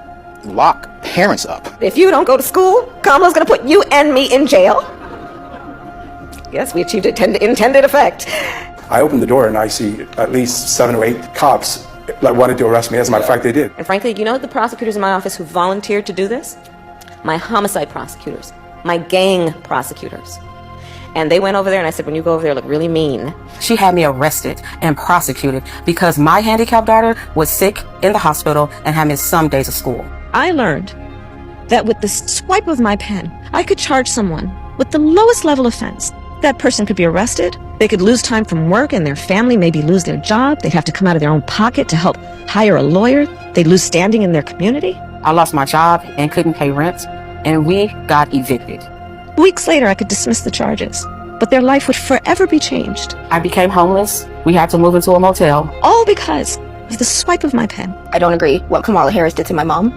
lock parents up? If you don't go to school, Kamala's going to put you and me in jail. Yes, we achieved intended effect. I opened the door and I see at least 7 or 8 cops that wanted to arrest me. As a matter of fact, they did. And frankly, you know the prosecutors in my office who volunteered to do this? My homicide prosecutors, my gang prosecutors. And they went over there and I said, when you go over there, look really mean. She had me arrested and prosecuted because my handicapped daughter was sick in the hospital and had missed some days of school. I learned that with the swipe of my pen, I could charge someone with the lowest level offense. That person could be arrested, they could lose time from work, and their family maybe lose their job. They'd have to come out of their own pocket to help hire a lawyer. They'd lose standing in their community. I lost my job and couldn't pay rent, and we got evicted. Weeks later, I could dismiss the charges, but their life would forever be changed. I became homeless. We had to move into a motel. All because of the swipe of my pen. I don't agree what Kamala Harris did to my mom,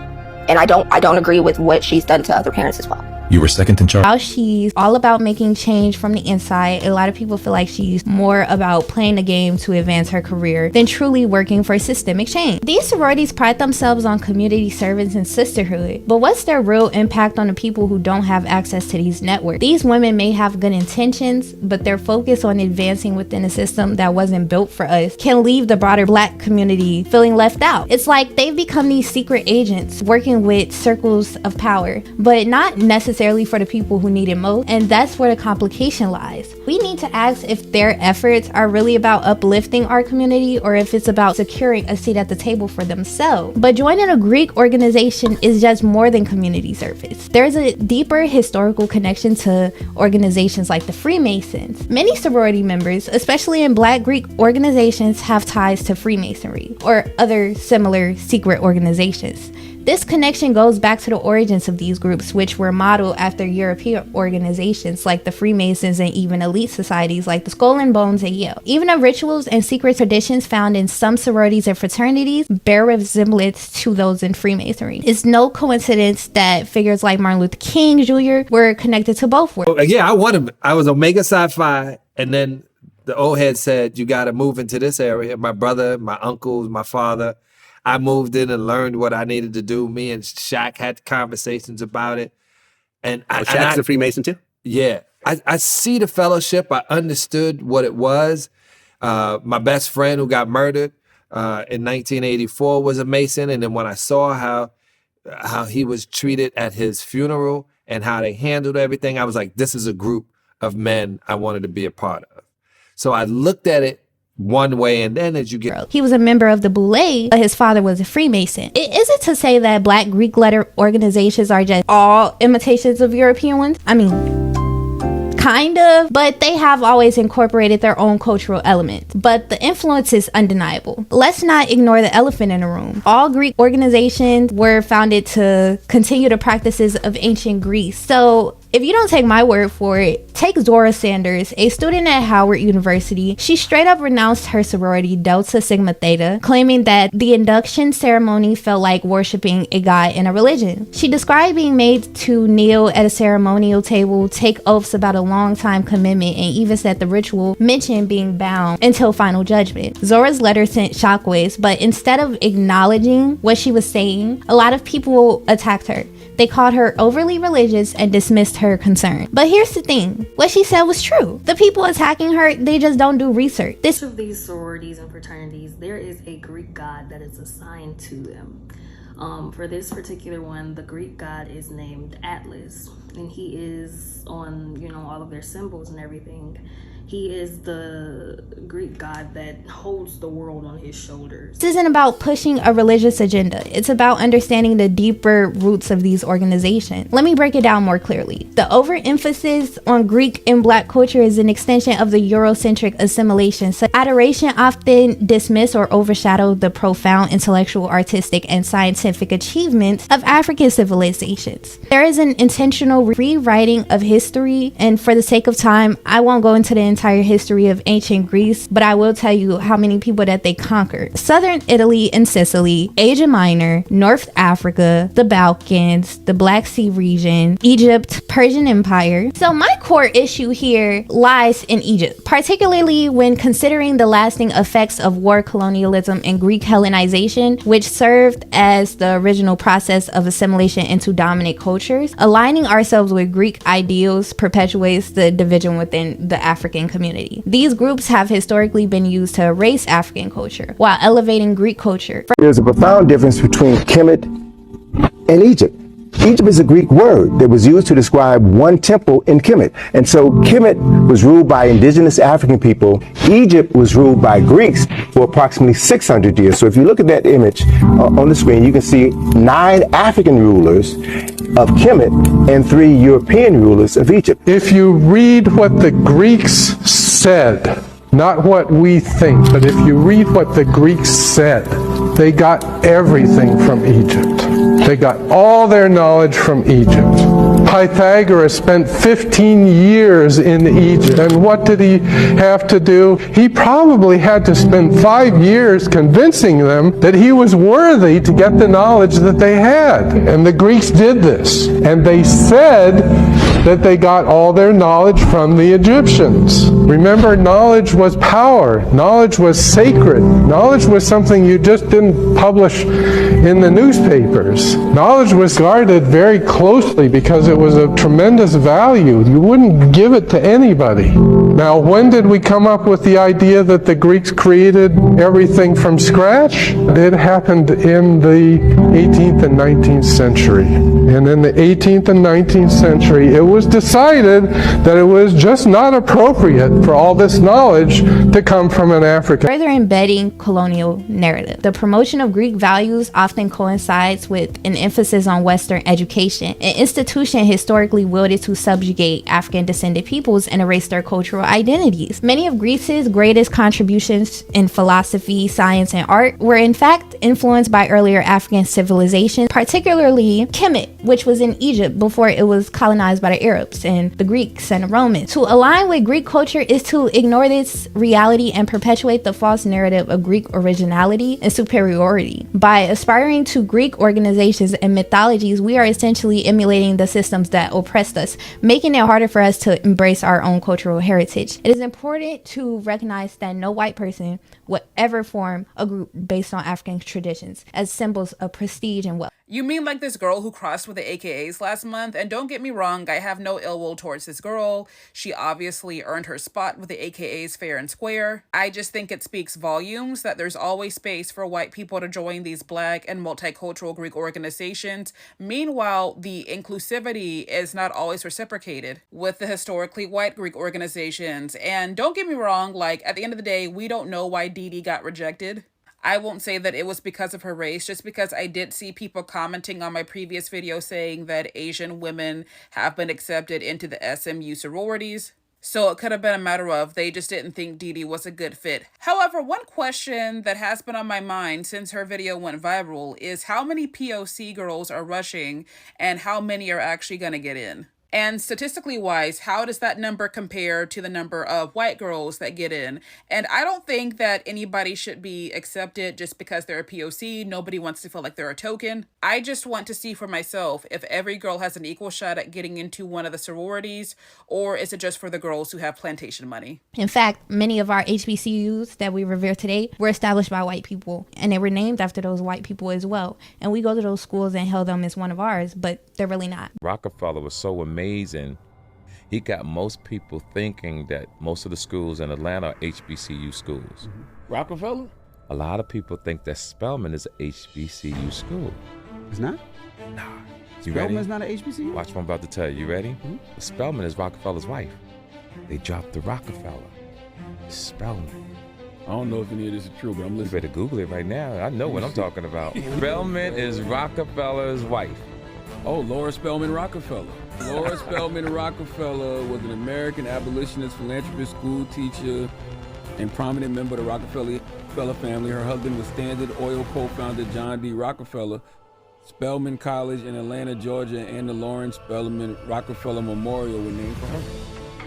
and I don't agree with what she's done to other parents as well. You were second in charge. While she's all about making change from the inside, a lot of people feel like she's more about playing the game to advance her career than truly working for systemic change. These sororities pride themselves on community service and sisterhood, but what's their real impact on the people who don't have access to these networks? These women may have good intentions, but their focus on advancing within a system that wasn't built for us can leave the broader Black community feeling left out. It's like they've become these secret agents working with circles of power, but not necessarily for the people who need it most, and that's where the complication lies. We need to ask if their efforts are really about uplifting our community or if it's about securing a seat at the table for themselves. But joining a Greek organization is just more than community service. There's a deeper historical connection to organizations like the Freemasons. Many sorority members, especially in Black Greek organizations, have ties to Freemasonry or other similar secret organizations. This connection goes back to the origins of these groups, which were modeled after European organizations like the Freemasons and even elite societies like the Skull and Bones at Yale. Even the rituals and secret traditions found in some sororities and fraternities bear resemblance to those in Freemasonry. It's no coincidence that figures like Martin Luther King Jr. were connected to both. Yeah, I was Omega Psi Phi, and then the old head said, you got to move into this area. My brother, my uncles, my father. I moved in and learned what I needed to do. Me and Shaq had conversations about it. And Shaq's a Freemason too? Yeah. I see the fellowship. I understood what it was. My best friend who got murdered in 1984 was a Mason. And then when I saw how he was treated at his funeral and how they handled everything, I was like, this is a group of men I wanted to be a part of. So I looked at it one way, and then as you get... He was a member of the Boule, but his father was a Freemason. Is it to say that Black Greek letter organizations are just all imitations of European ones? I mean, kind of, but they have always incorporated their own cultural elements. But the influence is undeniable. Let's not ignore the elephant in the room. All Greek organizations were founded to continue the practices of ancient Greece. So if you don't take my word for it, take Zora Sanders, a student at Howard University. She straight up renounced her sorority, Delta Sigma Theta, claiming that the induction ceremony felt like worshiping a god in a religion. She described being made to kneel at a ceremonial table, take oaths about a long time commitment, and even said the ritual mentioned being bound until final judgment. Zora's letter sent shockwaves, but instead of acknowledging what she was saying, a lot of people attacked her. They called her overly religious and dismissed her concern. But here's the thing, what she said was true. The people attacking her, they just don't do research. Each of these sororities and fraternities, there is a Greek god that is assigned to them. For this particular one, the Greek god is named Atlas, and he is on, all of their symbols and everything. He is the Greek god that holds the world on his shoulders. This isn't about pushing a religious agenda. It's about understanding the deeper roots of these organizations. Let me break it down more clearly. The overemphasis on Greek and Black culture is an extension of the Eurocentric assimilation. So adoration often dismiss or overshadow the profound intellectual, artistic, and scientific achievements of African civilizations. There is an intentional rewriting of history, and for the sake of time, I won't go into the entire history of ancient Greece, but I will tell you how many people that they conquered. Southern Italy and Sicily, Asia Minor, North Africa, the Balkans, the Black Sea region, Egypt, Persian Empire. So my core issue here lies in Egypt, particularly when considering the lasting effects of war colonialism and Greek Hellenization, which served as the original process of assimilation into dominant cultures. Aligning ourselves with Greek ideals perpetuates the division within the African community. These groups have historically been used to erase African culture while elevating Greek culture. There's a profound difference between Kemet and Egypt. Egypt is a Greek word that was used to describe one temple in Kemet. And so Kemet was ruled by indigenous African people. Egypt was ruled by Greeks for approximately 600 years. So if you look at that image on the screen, you can see 9 African rulers of Kemet and 3 European rulers of Egypt. If you read what the Greeks said, not what we think, but if you read what the Greeks said, they got everything from Egypt. They got all their knowledge from Egypt. Pythagoras spent 15 years in Egypt, and what did he have to do? He probably had to spend 5 years convincing them that he was worthy to get the knowledge that they had. And the Greeks did this, and they said that they got all their knowledge from the Egyptians. Remember, knowledge was power. Knowledge was sacred. Knowledge was something you just didn't publish in the newspapers. Knowledge was guarded very closely because it was of tremendous value. You wouldn't give it to anybody. Now, when did we come up with the idea that the Greeks created everything from scratch? It happened in the 18th and 19th century. And in the 18th and 19th century, it was decided that it was just not appropriate for all this knowledge to come from an African. Further embedding colonial narrative. The promotion of Greek values often coincides with an emphasis on Western education, an institution historically wielded to subjugate African descended peoples and erase their cultural identities. Many of Greece's greatest contributions in philosophy, science, and art were in fact influenced by earlier African civilizations, particularly Kemet, which was in Egypt before it was colonized by the Arabs and the Greeks and the Romans. To align with Greek culture is to ignore this reality and perpetuate the false narrative of Greek originality and superiority. By aspiring to Greek organizations and mythologies, we are essentially emulating the systems that oppressed us, making it harder for us to embrace our own cultural heritage. It is important to recognize that no white person would ever form a group based on African traditions as symbols of prestige and wealth. You mean like this girl who crossed with the AKAs last month? And don't get me wrong, I have no ill will towards this girl. She obviously earned her spot with the AKAs fair and square. I just think it speaks volumes that there's always space for white people to join these Black and multicultural Greek organizations. Meanwhile, the inclusivity is not always reciprocated with the historically white Greek organizations. And don't get me wrong, like at the end of the day, we don't know why Dee Dee got rejected. I won't say that it was because of her race, just because I did see people commenting on my previous video saying that Asian women have been accepted into the SMU sororities. So it could have been a matter of they just didn't think Dee Dee was a good fit. However, one question that has been on my mind since her video went viral is how many POC girls are rushing and how many are actually going to get in? And statistically wise, how does that number compare to the number of white girls that get in? And I don't think that anybody should be accepted just because they're a POC. Nobody wants to feel like they're a token. I just want to see for myself if every girl has an equal shot at getting into one of the sororities, or is it just for the girls who have plantation money? In fact, many of our HBCUs that we revere today were established by white people, and they were named after those white people as well. And we go to those schools and hail them as one of ours, but they're really not. Rockefeller was so amazing. He got most people thinking that most of the schools in Atlanta are HBCU schools. Rockefeller? A lot of people think that Spelman is a HBCU school. It's not? Nah. Spelman's not an HBCU? Watch what I'm about to tell you. You ready? Spelman is Rockefeller's wife. They dropped the Rockefeller. Spelman. I don't know if any of this is true, but I'm listening. You better Google it right now. I know what I'm talking about. Spelman is Rockefeller's wife. Oh, Laura Spelman Rockefeller. Laura Spelman Rockefeller was an American abolitionist, philanthropist, school teacher, and prominent member of the Rockefeller family. Her husband was Standard Oil co-founder John D. Rockefeller. Spelman College in Atlanta, Georgia, and the Lawrence Spelman Rockefeller Memorial were named for her.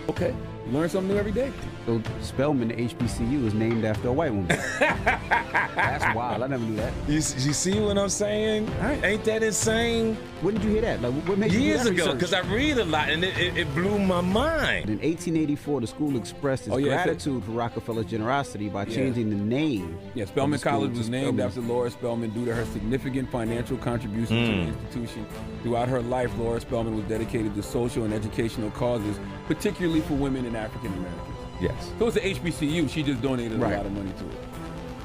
Okay, you learn something new every day. So Spelman, the HBCU, is named after a white woman. That's wild. I never knew that. You see what I'm saying? Right. Ain't that insane? When did you hear that? Like, what made you do Years that ago, research? because I read a lot, and it blew my mind. In 1884, the school expressed its gratitude for Rockefeller's generosity by changing the name. Yeah, Spelman College was named after Laura Spelman due to her significant financial contributions to the institution. Throughout her life, Laura Spelman was dedicated to social and educational causes, particularly for women and African Americans. Yes. So it's an HBCU. She just donated a lot of money to it.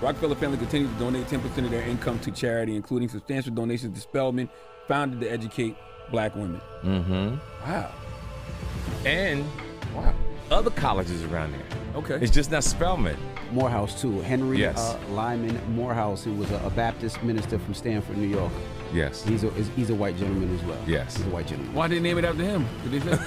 Rockefeller family continues to donate 10% of their income to charity, including substantial donations to Spelman, founded to educate black women. Wow. And other colleges around there. Okay. It's just not Spelman. Morehouse, too. Henry Lyman Morehouse, who was a Baptist minister from Stanford, New York. Yes. He's a white gentleman as well. Yes. He's a white gentleman. Why didn't they name it after him? Did they say?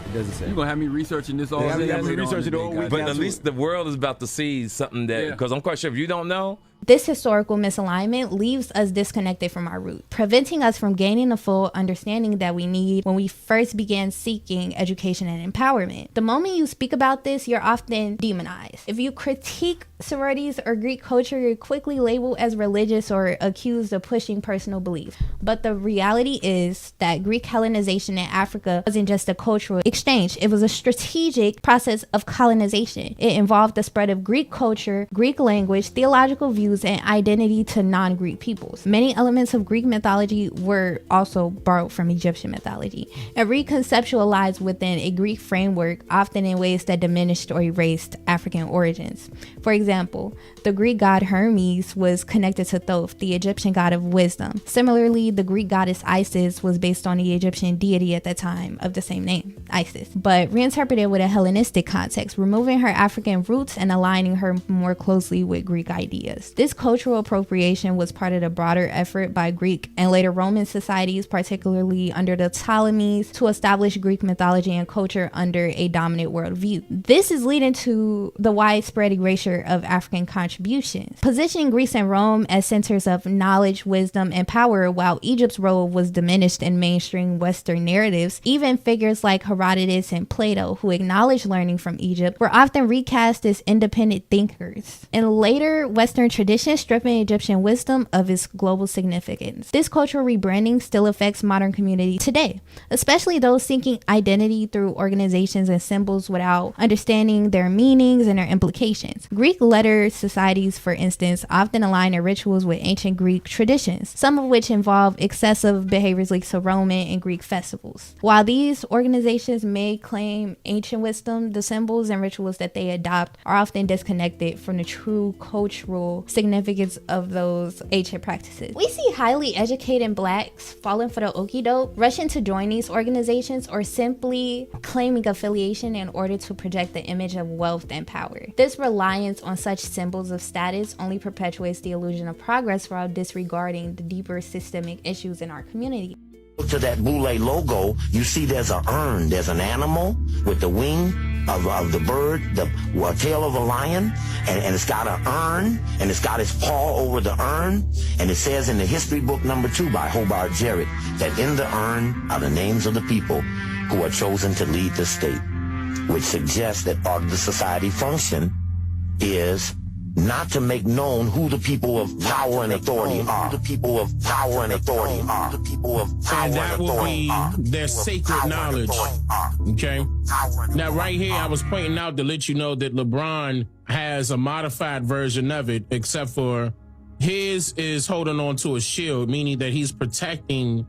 It doesn't say. You're going to have me researching this all day. But at least the world is about to see something that, because I'm quite sure if you don't know. This historical misalignment leaves us disconnected from our roots, preventing us from gaining the full understanding that we need when we first began seeking education and empowerment. The moment you speak about this, you're often demonized. If you critique sororities or Greek culture, you're quickly labeled as religious or accused of pushing personal belief. But the reality is that Greek Hellenization in Africa wasn't just a cultural exchange. It was a strategic process of colonization. It involved the spread of Greek culture, Greek language, theological views, and identity to non-Greek peoples. Many elements of Greek mythology were also borrowed from Egyptian mythology and reconceptualized within a Greek framework, often in ways that diminished or erased African origins. For example, the Greek god Hermes was connected to Thoth, the Egyptian god of wisdom. Similarly, the Greek goddess Isis was based on the Egyptian deity at the time of the same name, Isis, but reinterpreted with a Hellenistic context, removing her African roots and aligning her more closely with Greek ideas. This cultural appropriation was part of the broader effort by Greek and later Roman societies, particularly under the Ptolemies, to establish Greek mythology and culture under a dominant worldview. This is leading to the widespread erasure of African contributions, positioning Greece and Rome as centers of knowledge, wisdom, and power, while Egypt's role was diminished in mainstream Western narratives. Even figures like Herodotus and Plato, who acknowledged learning from Egypt, were often recast as independent thinkers. In later Western traditions, stripping Egyptian wisdom of its global significance. This cultural rebranding still affects modern communities today, especially those seeking identity through organizations and symbols without understanding their meanings and their implications. Greek letter societies, for instance, often align their rituals with ancient Greek traditions, some of which involve excessive behaviors linked to Roman and Greek festivals. While these organizations may claim ancient wisdom, the symbols and rituals that they adopt are often disconnected from the true cultural significance of those ancient practices. We see highly educated blacks falling for the okie doke, rushing to join these organizations, or simply claiming affiliation in order to project the image of wealth and power. This reliance on such symbols of status only perpetuates the illusion of progress while disregarding the deeper systemic issues in our community. To that Boule logo, you see there's an urn, there's an animal with the wing of the bird, the tail of a lion, and it's got an urn, and it's got its paw over the urn, and it says in the history book number 2 by Hobart Jarrett that in the urn are the names of the people who are chosen to lead the state, which suggests that part of the society function is not to make known who the people of power and authority are. The people of power and authority are. The people of power and that will be their sacred knowledge. Okay? Now, right here, I was pointing out to let you know that LeBron has a modified version of it, except for his is holding on to a shield, meaning that he's protecting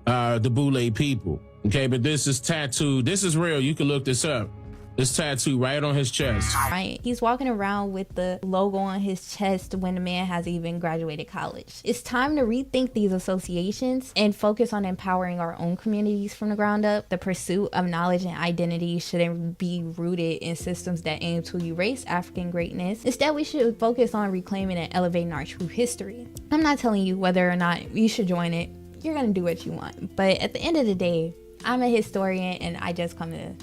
the Boule people. Okay? But this is tattooed. This is real. You can look this up. This tattoo right on his chest. Right. He's walking around with the logo on his chest when the man hasn't even graduated college. It's time to rethink these associations and focus on empowering our own communities from the ground up. The pursuit of knowledge and identity shouldn't be rooted in systems that aim to erase African greatness. Instead, we should focus on reclaiming and elevating our true history. I'm not telling you whether or not you should join it. You're going to do what you want. But at the end of the day, I'm a historian and I just come to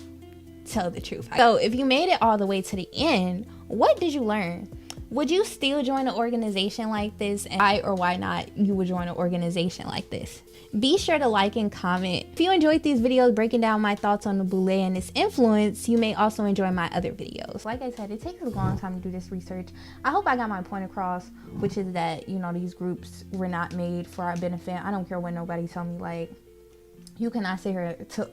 tell the truth. So if you made it all the way to the end, what did you learn? Would you still join an organization like this? And why or why not you would join an organization like this? Be sure to like and comment. If you enjoyed these videos breaking down my thoughts on the Boule and its influence, you may also enjoy my other videos. Like I said, it takes a long time to do this research. I hope I got my point across, which is that, you know, these groups were not made for our benefit. I don't care what nobody tell me, like, you cannot sit here to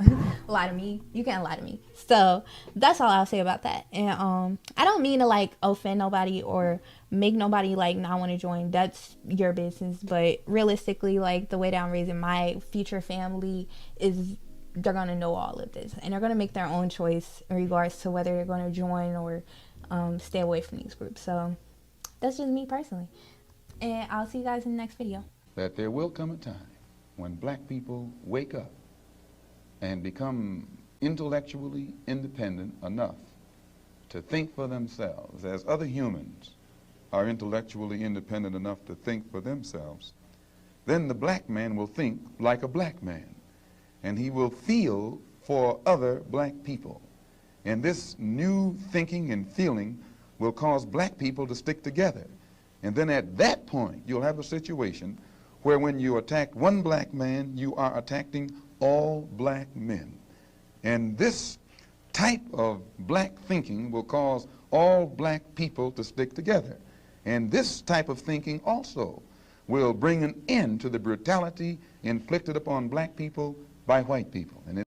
lie to me. You can't lie to me. So that's all I'll say about that. And I don't mean to like offend nobody or make nobody like not want to join. That's your business. But realistically, like the way that I'm raising my future family is they're gonna know all of this and they're gonna make their own choice in regards to whether they're gonna join or stay away from these groups. So that's just me personally. And I'll see you guys in the next video. That there will come a time when black people wake up and become intellectually independent enough to think for themselves, as other humans are intellectually independent enough to think for themselves, then the black man will think like a black man, and he will feel for other black people. And this new thinking and feeling will cause black people to stick together. And then at that point, you'll have a situation where when you attack one black man, you are attacking all black men. And this type of black thinking will cause all black people to stick together. And this type of thinking also will bring an end to the brutality inflicted upon black people by white people. And